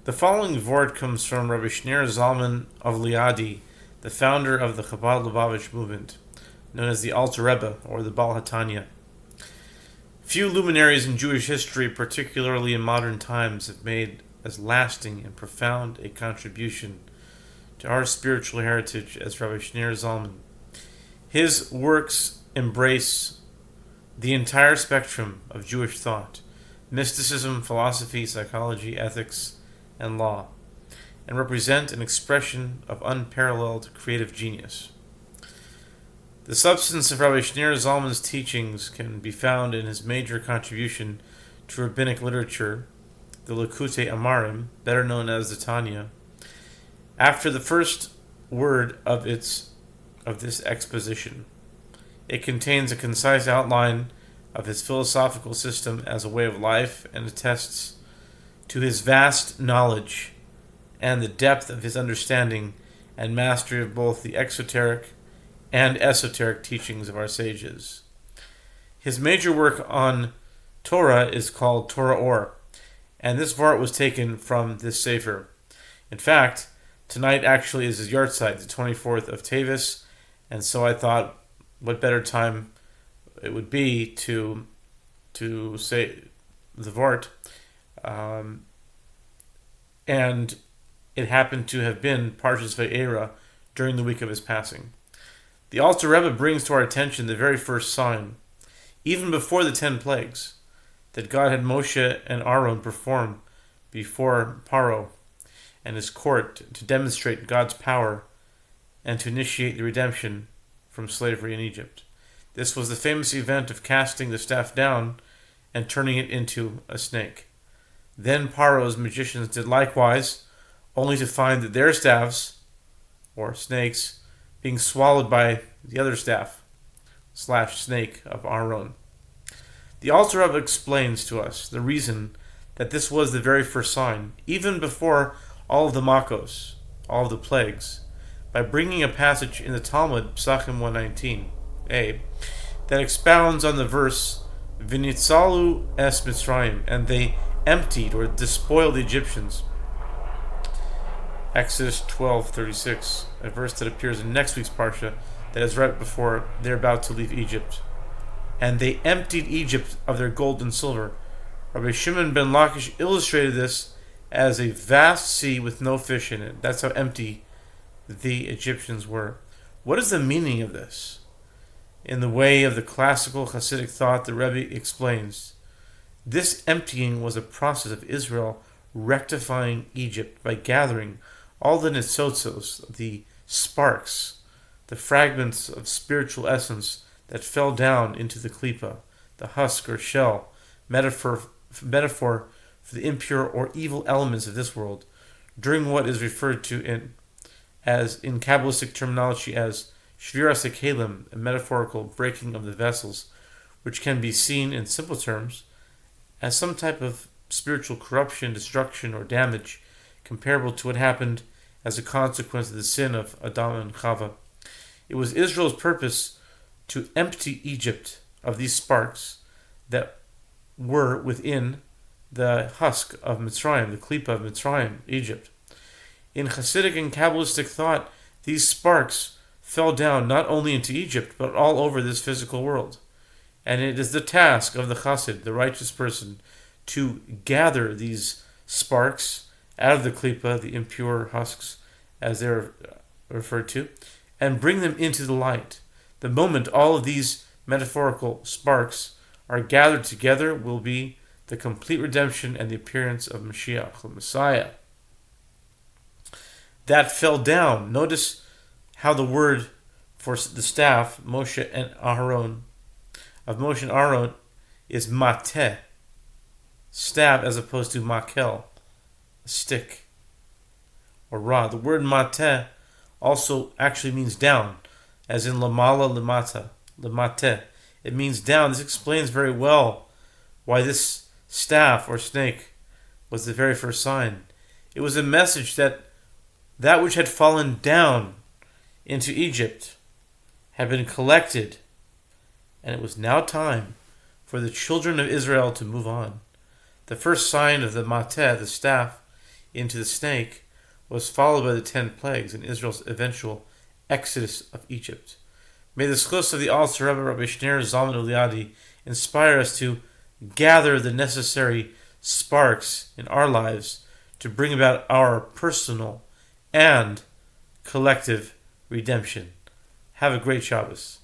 The following Vort comes from Rabbi Shneur Zalman of Liadi, the founder of the Chabad Lubavitch movement, known as the Alter Rebbe or the Baal HaTanya. Few luminaries in Jewish history, particularly in modern times, have made as lasting and profound a contribution to our spiritual heritage as Rabbi Shneur Zalman. His works embrace the entire spectrum of Jewish thought: mysticism, philosophy, psychology, ethics, and law, and represent an expression of unparalleled creative genius. The substance of Rabbi Shneur Zalman's teachings can be found in his major contribution to rabbinic literature, the Likutei Amarim, better known as the Tanya. After the first word of this exposition, it contains a concise outline of his philosophical system as a way of life and attests to his vast knowledge and the depth of his understanding and mastery of both the exoteric and esoteric teachings of our sages. His major work on Torah is called Torah Or, and this Vort was taken from this sefer. In fact, tonight actually is his yahrzeit, the 24th of Tevis, and so I thought what better time it would be to say the Vort. And it happened to have been Parshah's Vaera during the week of his passing. The Alter Rebbe brings to our attention the very first sign, even before the 10 plagues, that God had Moshe and Aaron perform before Paro and his court to demonstrate God's power and to initiate the redemption from slavery in Egypt. This was the famous event of casting the staff down and turning it into a snake. Then Paro's magicians did likewise, only to find that their staffs, or snakes, being swallowed by the other staff, /snake of Aaron. The Alter Rebbe explains to us the reason that this was the very first sign, even before all of the Makos, all of the plagues, by bringing a passage in the Talmud, Psachim 119a, that expounds on the verse, V'nitzalu es Mitzrayim, and they emptied or despoiled the Egyptians. Exodus 12:36, a verse that appears in next week's Parshah, that is right before they're about to leave Egypt. And they emptied Egypt of their gold and silver. Rabbi Shimon ben Lakish illustrated this as a vast sea with no fish in it. That's how empty the Egyptians were. What is the meaning of this? In the way of the classical Hasidic thought, the Rebbe explains, this emptying was a process of Israel rectifying Egypt by gathering all the nitzotzos, the sparks, the fragments of spiritual essence that fell down into the klipa, the husk or shell, metaphor for the impure or evil elements of this world, during what is referred to in Kabbalistic terminology as shviras hakelim, a metaphorical breaking of the vessels, which can be seen in simple terms as some type of spiritual corruption, destruction, or damage comparable to what happened as a consequence of the sin of Adam and Chava. It was Israel's purpose to empty Egypt of these sparks that were within the husk of Mitzrayim, the klipa of Mitzrayim, Egypt. In Hasidic and Kabbalistic thought, these sparks fell down not only into Egypt, but all over this physical world. And it is the task of the Chassid, the righteous person, to gather these sparks out of the klipa, the impure husks, as they're referred to, and bring them into the light. The moment all of these metaphorical sparks are gathered together will be the complete redemption and the appearance of Mashiach, the Messiah. That fell down. Notice how the word for the staff, Moshe and Aaron, of Moshe and Aaron, is mateh, staff, as opposed to makel, a stick, or rod. The word mateh also actually means down, as in lamala lemata, lemateh. It means down. This explains very well why this staff or snake was the very first sign. It was a message that which had fallen down into Egypt had been collected, and it was now time for the children of Israel to move on. The first sign of the mateh, the staff, into the snake was followed by the 10 plagues and Israel's eventual exodus of Egypt. May the schluss of the Alter Rebbe Rabbi Shner Zalman Uliadi inspire us to gather the necessary sparks in our lives to bring about our personal and collective redemption. Have a great Shabbos.